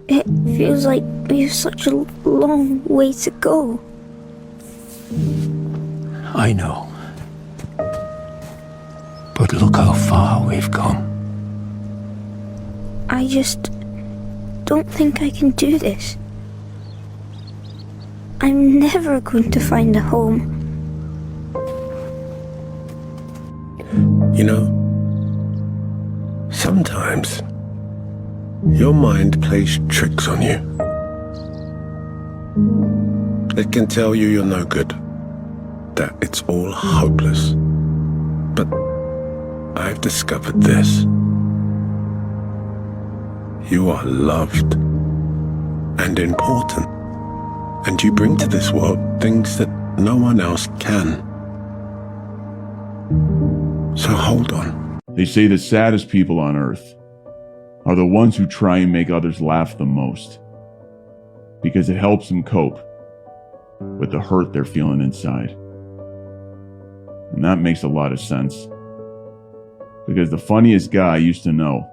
It feels like we have such a long way to go. I know. But look how far we've come. I just don't think I can do this. I'm never going to find a home. You know, sometimes your mind plays tricks on you. It can tell you you're no good, that it's all hopeless. But I've discovered this. You are loved and important, and you bring to this world things that no one else can. So hold on. They say the saddest people on earth are the ones who try and make others laugh the most, because it helps them cope with the hurt they're feeling inside. And that makes a lot of sense, because the funniest guy I used to know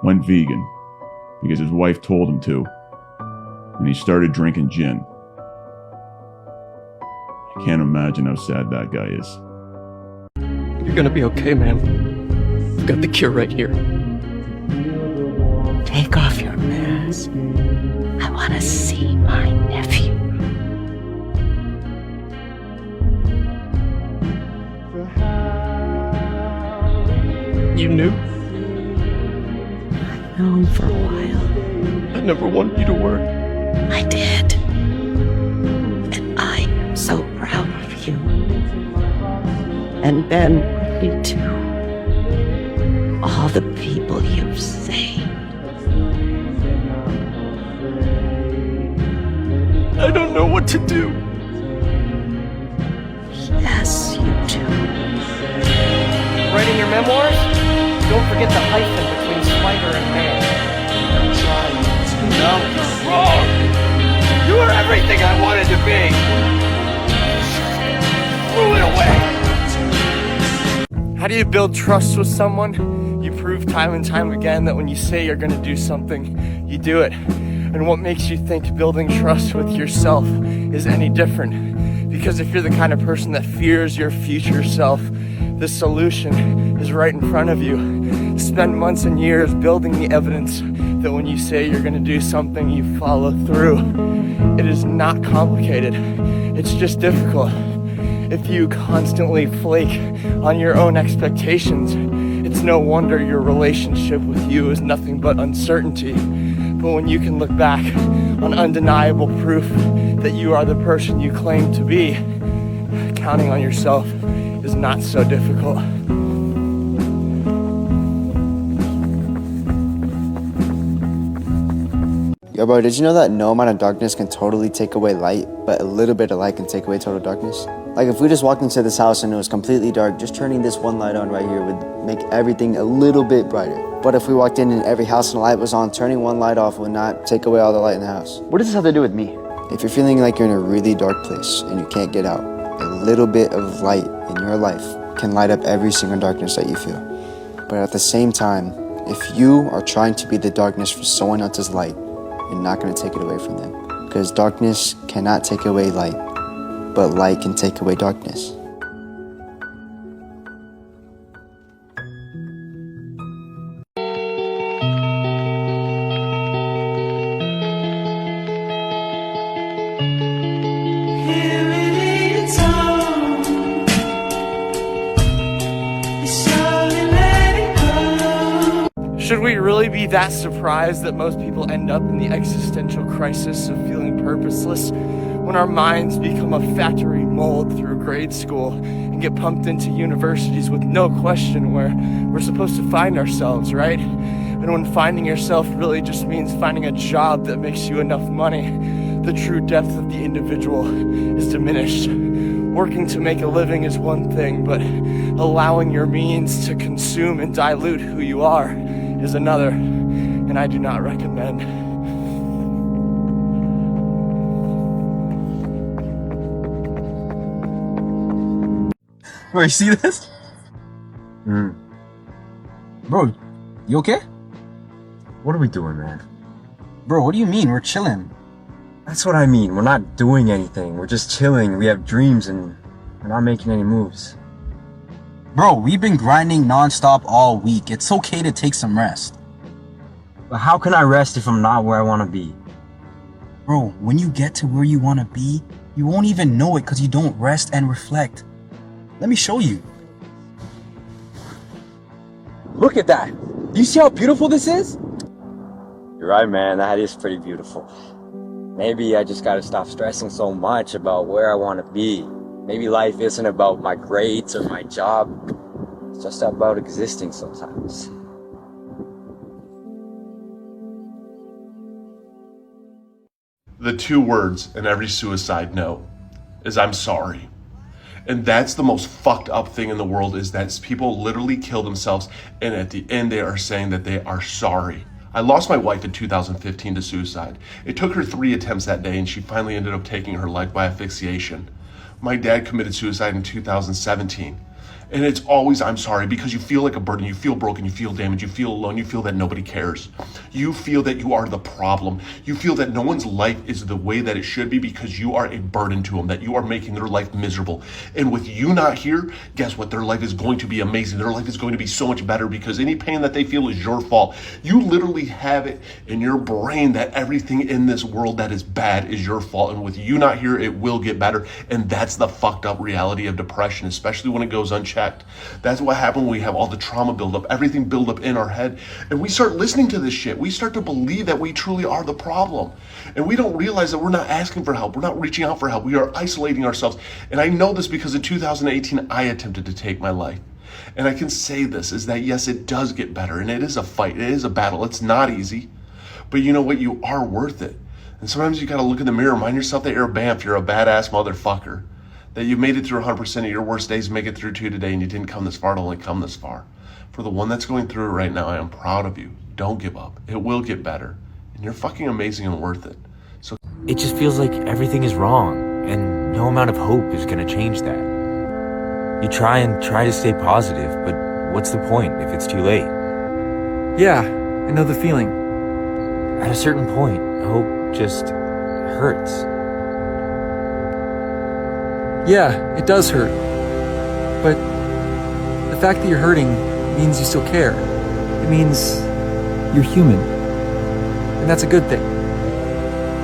went vegan because his wife told him to, and he started drinking gin. I can't imagine how sad that guy is. You're gonna be okay, man. I've got the cure right here. Take off your mask. I want to see my nephew. You knew? I've known for a while. I never wanted you to worry. I did. And I am so proud of you. And Ben, you too. All the people you've saved. I don't know what to do. Yes, you do. Writing your memoirs? Don't forget the hyphen between spider and man. I'm trying. No, you're wrong! You are everything I wanted to be! Threw it away! How do you build trust with someone? You prove time and time again that when you say you're gonna do something, you do it. And what makes you think building trust with yourself is any different? Because if you're the kind of person that fears your future self, the solution is right in front of you. Spend months and years building the evidence that when you say you're gonna do something, you follow through. It is not complicated. It's just difficult. If you constantly flake on your own expectations, it's no wonder your relationship with you is nothing but uncertainty. But when you can look back on undeniable proof that you are the person you claim to be, counting on yourself is not so difficult. Yo bro, did you know that no amount of darkness can totally take away light, but a little bit of light can take away total darkness? Like if we just walked into this house and it was completely dark, just turning this one light on right here would make everything a little bit brighter. But if we walked in and every house and the light was on, turning one light off would not take away all the light in the house. What does this have to do with me? If you're feeling like you're in a really dark place and you can't get out, a little bit of light in your life can light up every single darkness that you feel. But at the same time, if you are trying to be the darkness for someone else's light, you're not going to take it away from them. Because darkness cannot take away light, but light can take away darkness. Should we really be that surprised that most people end up in the existential crisis of feeling purposeless when our minds become a factory mold through grade school and get pumped into universities with no question where we're supposed to find ourselves, right? And when finding yourself really just means finding a job that makes you enough money, the true depth of the individual is diminished. Working to make a living is one thing, but allowing your means to consume and dilute who you are is another, and I do not recommend. Bro, you see this? Bro, you okay? What are we doing, man? Bro, what do you mean? We're chilling. That's what I mean. We're not doing anything. We're just chilling. We have dreams and we're not making any moves. Bro, we've been grinding nonstop all week. It's okay to take some rest. But how can I rest if I'm not where I want to be? Bro, when you get to where you want to be, you won't even know it because you don't rest and reflect. Let me show you. Look at that. Do you see how beautiful this is? You're right, man. That is pretty beautiful. Maybe I just gotta stop stressing so much about where I want to be. Maybe life isn't about my grades or my job. It's just about existing sometimes. The two words in every suicide note is "I'm sorry." And that's the most fucked up thing in the world, is that people literally kill themselves and at the end they are saying that they are sorry. I lost my wife in 2015 to suicide. It took her 3 attempts that day and she finally ended up taking her life by asphyxiation. My dad committed suicide in 2017. And it's always "I'm sorry," because you feel like a burden, you feel broken, you feel damaged, you feel alone, you feel that nobody cares. You feel that you are the problem. You feel that no one's life is the way that it should be because you are a burden to them, that you are making their life miserable. And with you not here, guess what? Their life is going to be amazing. Their life is going to be so much better because any pain that they feel is your fault. You literally have it in your brain that everything in this world that is bad is your fault. And with you not here, it will get better. And that's the fucked up reality of depression, especially when it goes unchecked. That's what happens when we have all the trauma build up, everything build up in our head, and we start listening to this shit. We start to believe that we truly are the problem, and we don't realize that we're not asking for help. We're not reaching out for help. We are isolating ourselves. And I know this because in 2018 I attempted to take my life, and I can say this is that yes, it does get better, and it is a fight, it is a battle. It's not easy, but you know what? You are worth it. And sometimes you got to look in the mirror, remind yourself that you're a BAMF, you're a badass motherfucker. That you made it through 100% of your worst days, make it through 2 today, and you didn't come this far to only come this far. For the one that's going through it right now, I am proud of you. Don't give up. It will get better. And you're fucking amazing and worth it. So it just feels like everything is wrong, and no amount of hope is going to change that. You try to stay positive, but what's the point if it's too late? Yeah, I know the feeling. At a certain point, hope just hurts. Yeah, it does hurt. But the fact that you're hurting means you still care. It means you're human. And that's a good thing.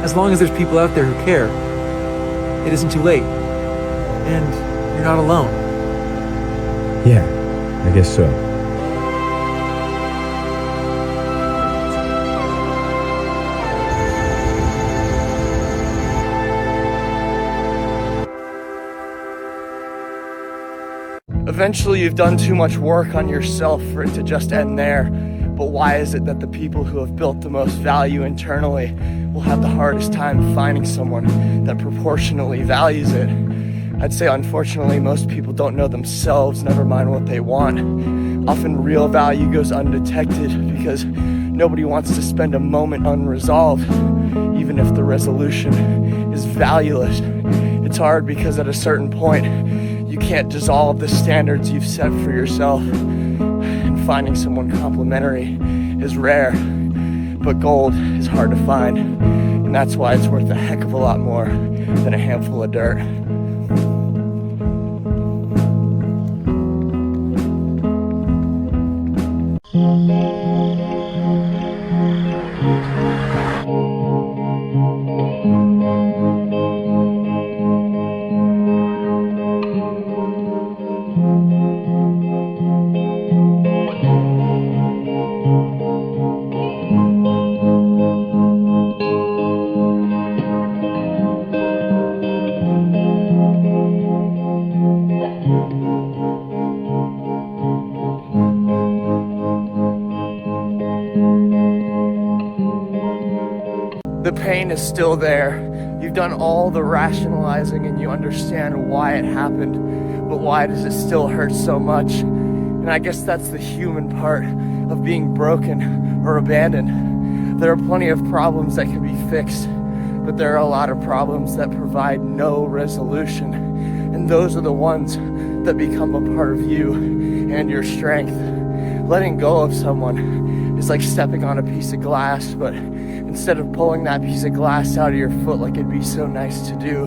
As long as there's people out there who care, it isn't too late. And you're not alone. Yeah, I guess so. Eventually you've done too much work on yourself for it to just end there. But why is it that the people who have built the most value internally will have the hardest time finding someone that proportionally values it? I'd say unfortunately most people don't know themselves, never mind what they want. Often real value goes undetected because nobody wants to spend a moment unresolved, even if the resolution is valueless. It's hard because at a certain point, you can't dissolve the standards you've set for yourself, and finding someone complimentary is rare, but gold is hard to find, and that's why it's worth a heck of a lot more than a handful of dirt. The pain is still there. You've done all the rationalizing and you understand why it happened, but why does it still hurt so much? And I guess that's the human part of being broken or abandoned. There are plenty of problems that can be fixed, but there are a lot of problems that provide no resolution. And those are the ones that become a part of you and your strength. Letting go of someone is like stepping on a piece of glass, but instead of pulling that piece of glass out of your foot like it'd be so nice to do,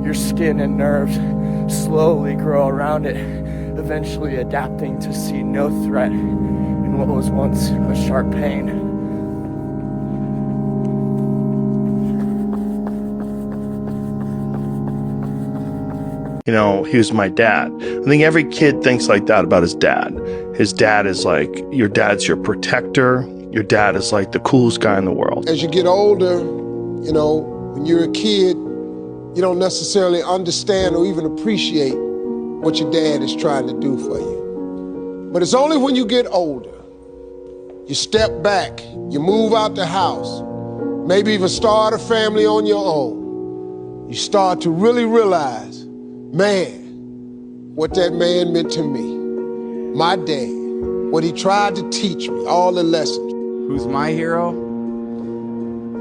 your skin and nerves slowly grow around it, eventually adapting to see no threat in what was once a sharp pain. You know, he was my dad. I think every kid thinks like that about his dad. His dad is like, your dad's your protector. Your dad is like the coolest guy in the world. As you get older, you know, when you're a kid, you don't necessarily understand or even appreciate what your dad is trying to do for you. But it's only when you get older, you step back, you move out the house, maybe even start a family on your own, you start to really realize, man, what that man meant to me. My dad, what he tried to teach me, all the lessons. Who's my hero?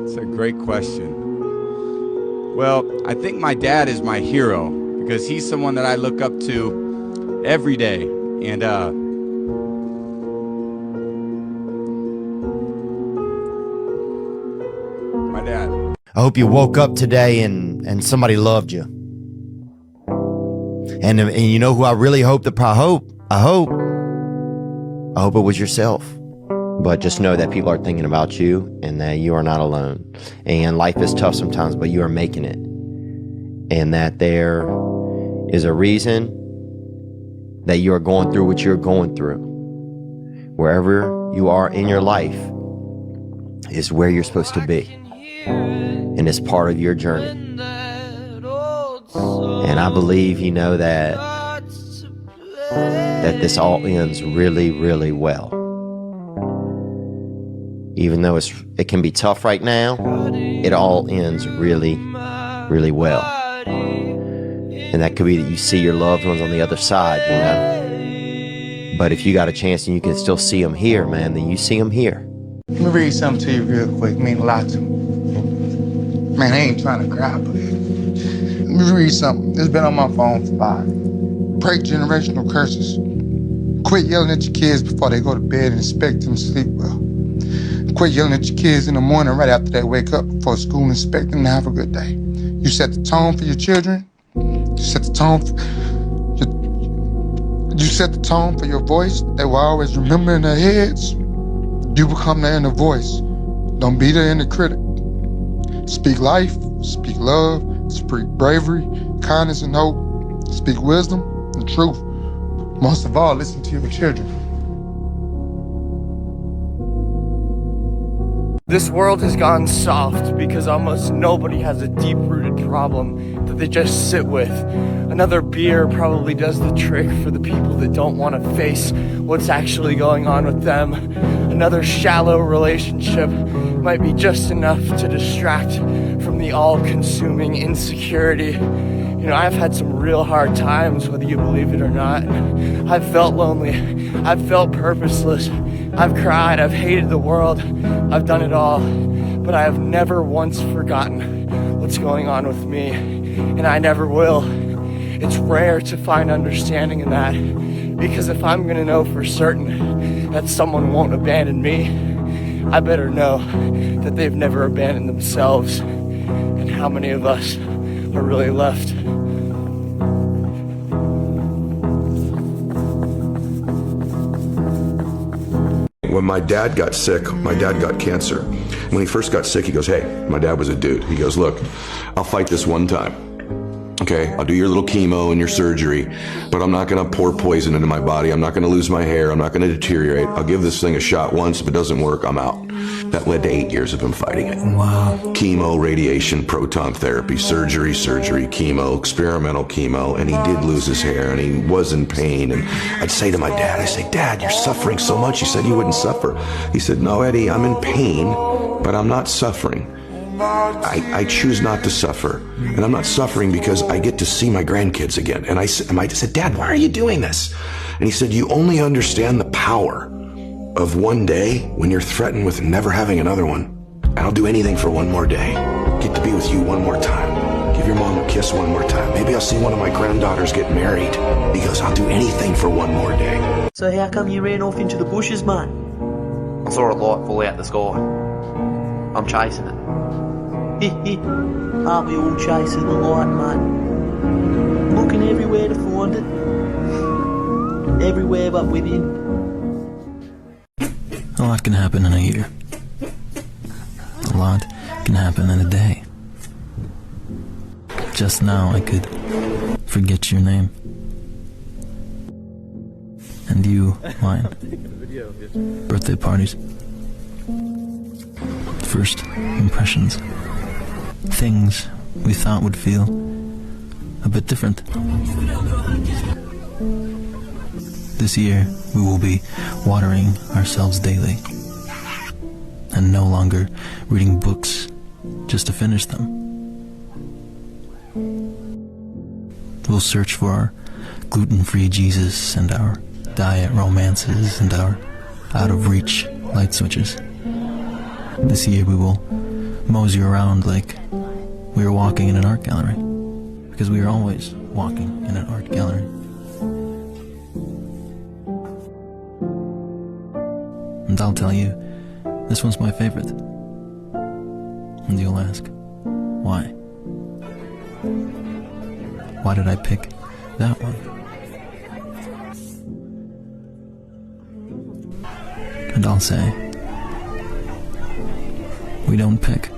It's a great question. Well, I think my dad is my hero because he's someone that I look up to every day. And my dad. I hope you woke up today and somebody loved you. And you know who I really hope I hope it was yourself. But just know that people are thinking about you and that you are not alone. And life is tough sometimes, but you are making it. And that there is a reason that you are going through what you're going through. Wherever you are in your life is where you're supposed to be. And it's part of your journey. And I believe, you know, that this all ends really, really well. Even though it can be tough right now, it all ends really, really well. And that could be that you see your loved ones on the other side, you know. But if you got a chance and you can still see them here, man, then you see them here. Let me read something to you real quick. It mean a lot to me. Man, I ain't trying to cry, but let me read something. It's been on my phone for 5. Break generational curses. Quit yelling at your kids before they go to bed and expect them to sleep well. Quit yelling at your kids in the morning right after they wake up before school and expect them to have a good day. You set the tone for your children. You set the tone for your voice. They will always remember in their heads. You become their inner voice. Don't be their inner critic. Speak life, speak love, speak bravery, kindness and hope. Speak wisdom and truth. Most of all, listen to your children. This world has gone soft because almost nobody has a deep-rooted problem that they just sit with. Another beer probably does the trick for the people that don't want to face what's actually going on with them. Another shallow relationship might be just enough to distract from the all-consuming insecurity. You know, I've had some real hard times, whether you believe it or not. I've felt lonely. I've felt purposeless. I've cried. I've hated the world. I've done it all. But I have never once forgotten what's going on with me. And I never will. It's rare to find understanding in that. Because if I'm gonna know for certain that someone won't abandon me, I better know that they've never abandoned themselves. And how many of us are really left? When my dad got sick, my dad got cancer. When he first got sick, he goes, hey, my dad was a dude. He goes, look, I'll fight this one time. Okay, I'll do your little chemo and your surgery, but I'm not gonna pour poison into my body. I'm not gonna lose my hair. I'm not gonna deteriorate. I'll give this thing a shot once. If it doesn't work, I'm out. That led to 8 years of him fighting it. Wow. Chemo, radiation, proton therapy, surgery, chemo, experimental chemo, and he did lose his hair, and he was in pain. And I'd say to my dad, I say, Dad, you're suffering so much. You said you wouldn't suffer. He said, no, Eddie, I'm in pain, but I'm not suffering. I choose not to suffer, and I'm not suffering because I get to see my grandkids again. And I said, Dad, why are you doing this? And he said, you only understand the power of one day when you're threatened with never having another one. And I'll do anything for one more day. Get to be with you one more time. Give your mom a kiss one more time. Maybe I'll see one of my granddaughters get married. He goes, I'll do anything for one more day. So how come you ran off into the bushes, man? I saw a light fall out the sky. I'm chasing it. Aren't we all chasing the light, mate? Looking everywhere to find it. Everywhere but within. A lot can happen in a year. A lot can happen in a day. Just now I could forget your name. And you, mine. Birthday parties. First impressions. Things we thought would feel a bit different. This year, we will be watering ourselves daily and no longer reading books just to finish them. We'll search for our gluten-free Jesus and our diet romances and our out-of-reach light switches. This year, we will mosey around like we are walking in an art gallery, because we are always walking in an art gallery. And I'll tell you, this one's my favorite. And you'll ask, why? Why did I pick that one? And I'll say, we don't pick.